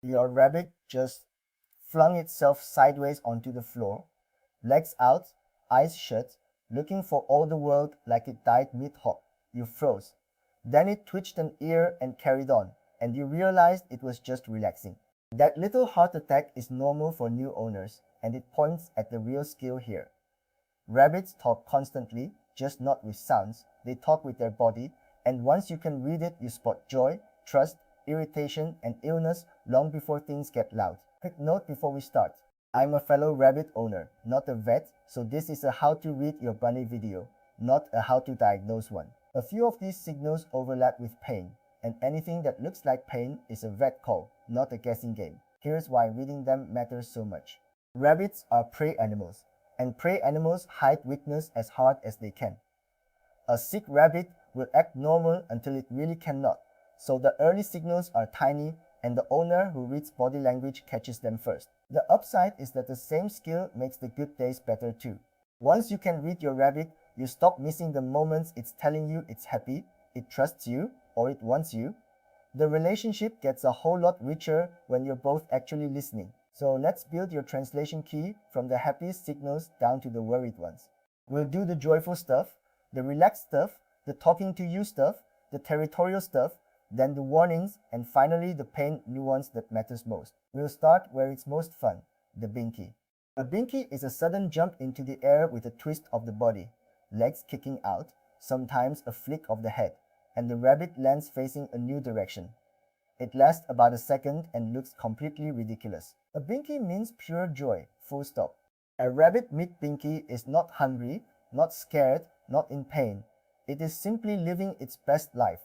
Your rabbit just flung itself sideways onto the floor, legs out, eyes shut, looking for all the world like it died mid-hop. You froze. Then it twitched an ear and carried on, and you realized it was just relaxing. That little heart attack is normal for new owners, and it points at the real skill here. Rabbits talk constantly, just not with sounds. They talk with their body, and once you can read it, you spot joy, trust, irritation, and illness long before things get loud. Quick note before we start. I'm a fellow rabbit owner, not a vet, so this is a how to read your bunny video, not a how to diagnose one. A few of these signals overlap with pain, and anything that looks like pain is a vet call, not a guessing game. Here's why reading them matters so much. Rabbits are prey animals, and prey animals hide weakness as hard as they can. A sick rabbit will act normal until it really cannot, so the early signals are tiny and the owner who reads body language catches them first. The upside is that the same skill makes the good days better too. Once you can read your rabbit, you stop missing the moments it's telling you it's happy, it trusts you, or it wants you. The relationship gets a whole lot richer when you're both actually listening. So let's build your translation key from the happiest signals down to the worried ones. We'll do the joyful stuff, the relaxed stuff, the talking to you stuff, the territorial stuff, then the warnings, and finally the pain nuance that matters most. We'll start where it's most fun, the binky. A binky is a sudden jump into the air with a twist of the body, legs kicking out, sometimes a flick of the head, and the rabbit lands facing a new direction. It lasts about a second and looks completely ridiculous. A binky means pure joy, full stop. A rabbit mid-binky is not hungry, not scared, not in pain. It is simply living its best life.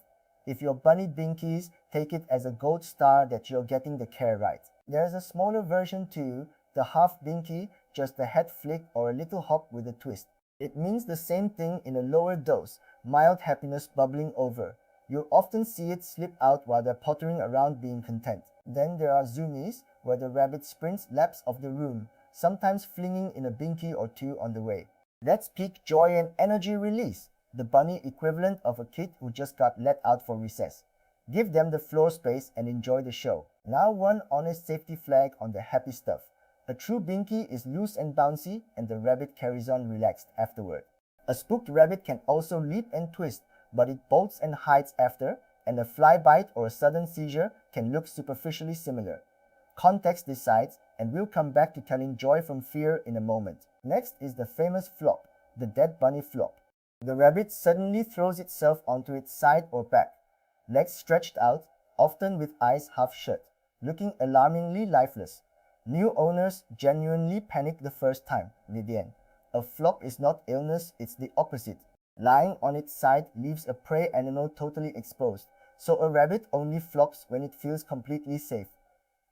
If your bunny binkies, take it as a gold star that you're getting the care right. There's a smaller version too, the half binky, just a head flick or a little hop with a twist. It means the same thing in a lower dose, mild happiness bubbling over. You'll often see it slip out while they're pottering around being content. Then there are zoomies, where the rabbit sprints laps of the room, sometimes flinging in a binky or two on the way. That's peak joy and energy release, the bunny equivalent of a kid who just got let out for recess. Give them the floor space and enjoy the show. Now one honest safety flag on the happy stuff. A true binky is loose and bouncy, and the rabbit carries on relaxed afterward. A spooked rabbit can also leap and twist, but it bolts and hides after, and a fly bite or a sudden seizure can look superficially similar. Context decides, and we'll come back to telling joy from fear in a moment. Next is the famous flop, the dead bunny flop. The rabbit suddenly throws itself onto its side or back, legs stretched out, often with eyes half shut, looking alarmingly lifeless. New owners genuinely panic the first time, Vivienne. A flop is not illness, it's the opposite. Lying on its side leaves a prey animal totally exposed, so a rabbit only flops when it feels completely safe.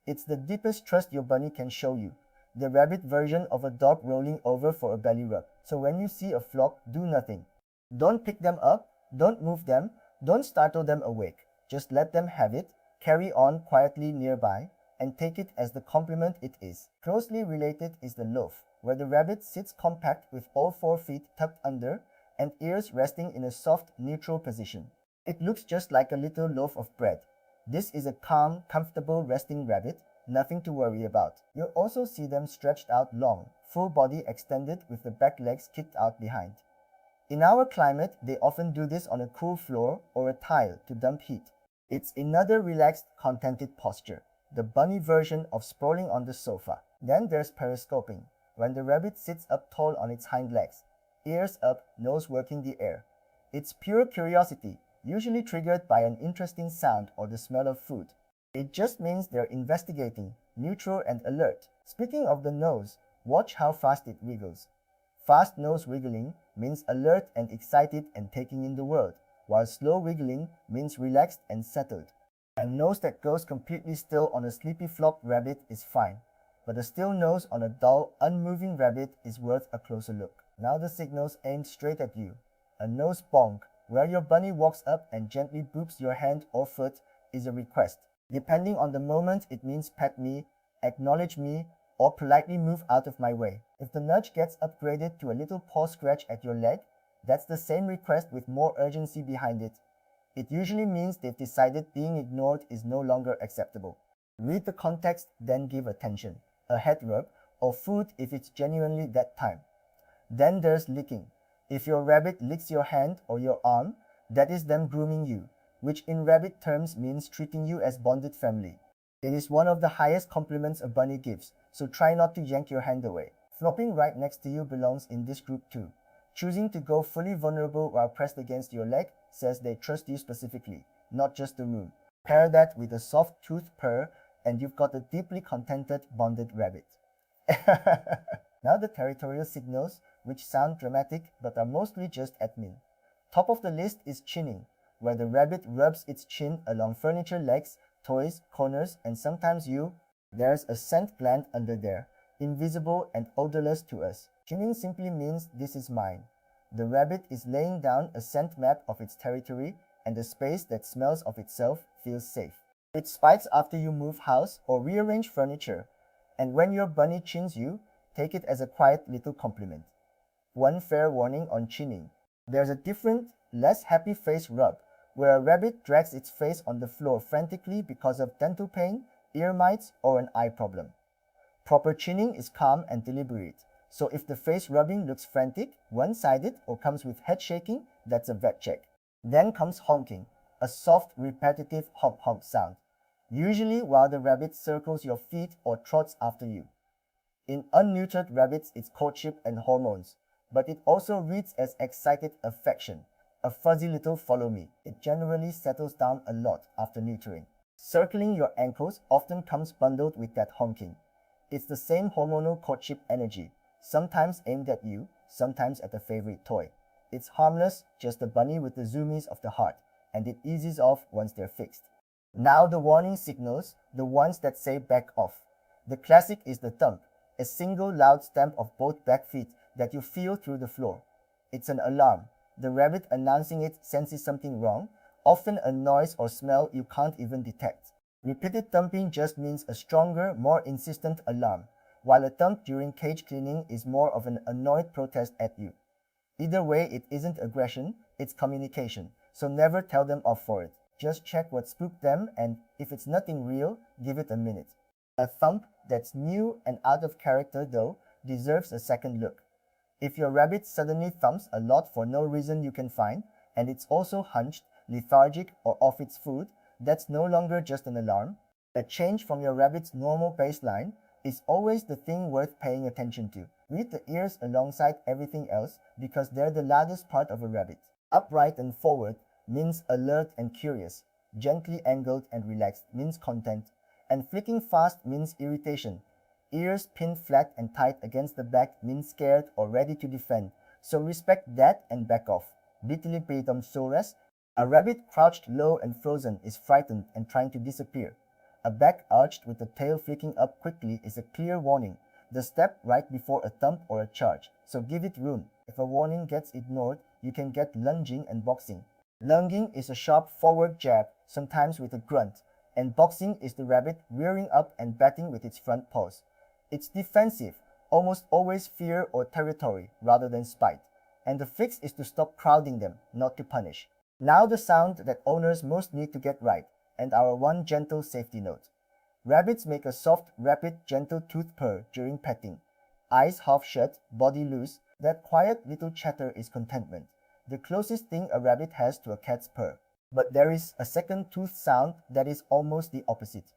It's the deepest trust your bunny can show you, the rabbit version of a dog rolling over for a belly rub. So when you see a flop, do nothing. Don't pick them up, don't move them, don't startle them awake. Just let them have it, carry on quietly nearby, and take it as the compliment it is. Closely related is the loaf, where the rabbit sits compact with all 4 feet tucked under and ears resting in a soft, neutral position. It looks just like a little loaf of bread. This is a calm, comfortable resting rabbit, nothing to worry about. You'll also see them stretched out long, full body extended with the back legs kicked out behind. In our climate, they often do this on a cool floor or a tile to dump heat. It's another relaxed, contented posture, the bunny version of sprawling on the sofa. Then there's periscoping, when the rabbit sits up tall on its hind legs, ears up, nose working the air. It's pure curiosity, usually triggered by an interesting sound or the smell of food. It just means they're investigating, neutral and alert. Speaking of the nose, watch how fast it wiggles. Fast nose wiggling means alert and excited and taking in the world, while slow wiggling means relaxed and settled. A nose that goes completely still on a sleepy flop rabbit is fine, but a still nose on a dull, unmoving rabbit is worth a closer look. Now the signals aimed straight at you. A nose bonk, where your bunny walks up and gently boops your hand or foot, is a request. Depending on the moment, it means pet me, acknowledge me, or politely move out of my way. If the nudge gets upgraded to a little paw scratch at your leg, that's the same request with more urgency behind it. It usually means they've decided being ignored is no longer acceptable. Read the context, then give attention, a head rub, or food if it's genuinely that time. Then there's licking. If your rabbit licks your hand or your arm, that is them grooming you, which in rabbit terms means treating you as bonded family. It is one of the highest compliments a bunny gives, so try not to yank your hand away. Flopping right next to you belongs in this group too. Choosing to go fully vulnerable while pressed against your leg says they trust you specifically, not just the room. Pair that with a soft tooth purr and you've got a deeply contented, bonded rabbit. Now the territorial signals, which sound dramatic but are mostly just admin. Top of the list is chinning, where the rabbit rubs its chin along furniture legs, toys, corners, and sometimes you. There's a scent gland under there, invisible and odorless to us. Chinning simply means this is mine. The rabbit is laying down a scent map of its territory, and the space that smells of itself feels safe. It spites after you move house or rearrange furniture, and when your bunny chins you, take it as a quiet little compliment. One fair warning on chinning. There's a different, less happy face rub, where a rabbit drags its face on the floor frantically because of dental pain, ear mites, or an eye problem. Proper chinning is calm and deliberate, so if the face rubbing looks frantic, one-sided, or comes with head shaking, that's a vet check. Then comes honking, a soft, repetitive honk-honk sound, usually while the rabbit circles your feet or trots after you. In unneutered rabbits, it's courtship and hormones, but it also reads as excited affection, a fuzzy little follow me. It generally settles down a lot after neutering. Circling your ankles often comes bundled with that honking. It's the same hormonal courtship energy, sometimes aimed at you, sometimes at a favorite toy. It's harmless, just a bunny with the zoomies of the heart, and it eases off once they're fixed. Now the warning signals, the ones that say back off. The classic is the thump, a single loud stamp of both back feet that you feel through the floor. It's an alarm. The rabbit announcing it senses something wrong, often a noise or smell you can't even detect. Repeated thumping just means a stronger, more insistent alarm, while a thump during cage cleaning is more of an annoyed protest at you. Either way, it isn't aggression, it's communication, so never tell them off for it. Just check what spooked them, and if it's nothing real, give it a minute. A thump that's new and out of character, though, deserves a second look. If your rabbit suddenly thumps a lot for no reason you can find, and it's also hunched, lethargic, or off its food, that's no longer just an alarm. A change from your rabbit's normal baseline is always the thing worth paying attention to. Read the ears alongside everything else because they're the loudest part of a rabbit. Upright and forward means alert and curious. Gently angled and relaxed means content. And flicking fast means irritation. Ears pinned flat and tight against the back means scared or ready to defend. So respect that and back off. Bitterly petum sores. A rabbit crouched low and frozen is frightened and trying to disappear. A back arched with the tail flicking up quickly is a clear warning. The step right before a thump or a charge, so give it room. If a warning gets ignored, you can get lunging and boxing. Lunging is a sharp forward jab, sometimes with a grunt, and boxing is the rabbit rearing up and batting with its front paws. It's defensive, almost always fear or territory rather than spite, and the fix is to stop crowding them, not to punish. Now the sound that owners most need to get right, and our one gentle safety note. Rabbits make a soft, rapid, gentle tooth purr during petting. Eyes half shut, body loose, that quiet little chatter is contentment, the closest thing a rabbit has to a cat's purr. But there is a second tooth sound that is almost the opposite.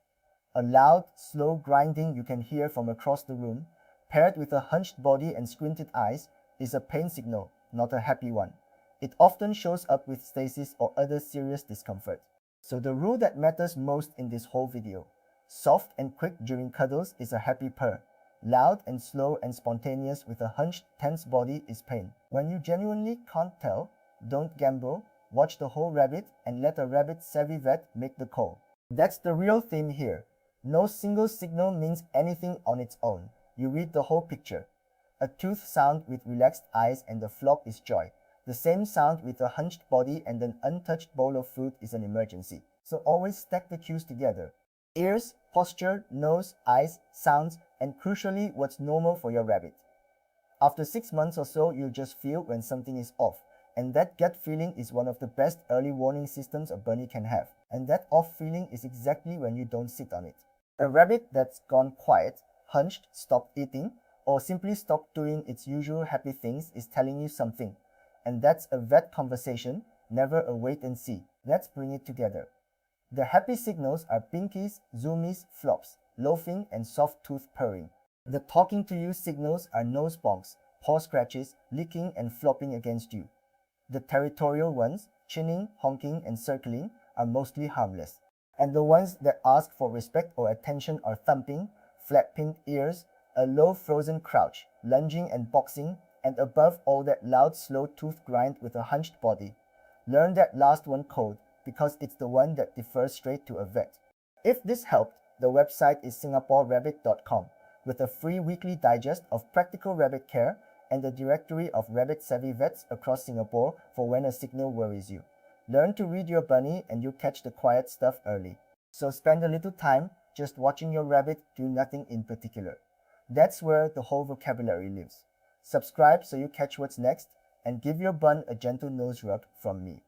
A loud, slow grinding you can hear from across the room, paired with a hunched body and squinted eyes, is a pain signal, not a happy one. It often shows up with stasis or other serious discomfort. So the rule that matters most in this whole video. Soft and quick during cuddles is a happy purr. Loud and slow and spontaneous with a hunched, tense body is pain. When you genuinely can't tell, don't gamble, watch the whole rabbit and let a rabbit-savvy vet make the call. That's the real theme here. No single signal means anything on its own. You read the whole picture. A tooth sound with relaxed eyes and a flop is joy. The same sound with a hunched body and an untouched bowl of food is an emergency. So always stack the cues together. Ears, posture, nose, eyes, sounds, and crucially what's normal for your rabbit. After 6 months or so, you'll just feel when something is off. And that gut feeling is one of the best early warning systems a bunny can have. And that off feeling is exactly when you don't sit on it. A rabbit that's gone quiet, hunched, stopped eating, or simply stopped doing its usual happy things is telling you something. And that's a vet conversation, never a wait and see. Let's bring it together. The happy signals are pinkies, zoomies, flops, loafing, and soft tooth purring. The talking to you signals are nose bonks, paw scratches, licking, and flopping against you. The territorial ones, chinning, honking, and circling, are mostly harmless. And the ones that ask for respect or attention are thumping, flat-pinned ears, a low frozen crouch, lunging and boxing, and above all that loud slow tooth grind with a hunched body. Learn that last one code, because it's the one that defers straight to a vet. If this helped, the website is singaporerabbit.com with a free weekly digest of practical rabbit care and a directory of rabbit-savvy vets across Singapore for when a signal worries you. Learn to read your bunny and you catch the quiet stuff early. So spend a little time just watching your rabbit do nothing in particular. That's where the whole vocabulary lives. Subscribe so you catch what's next, and give your bun a gentle nose rub from me.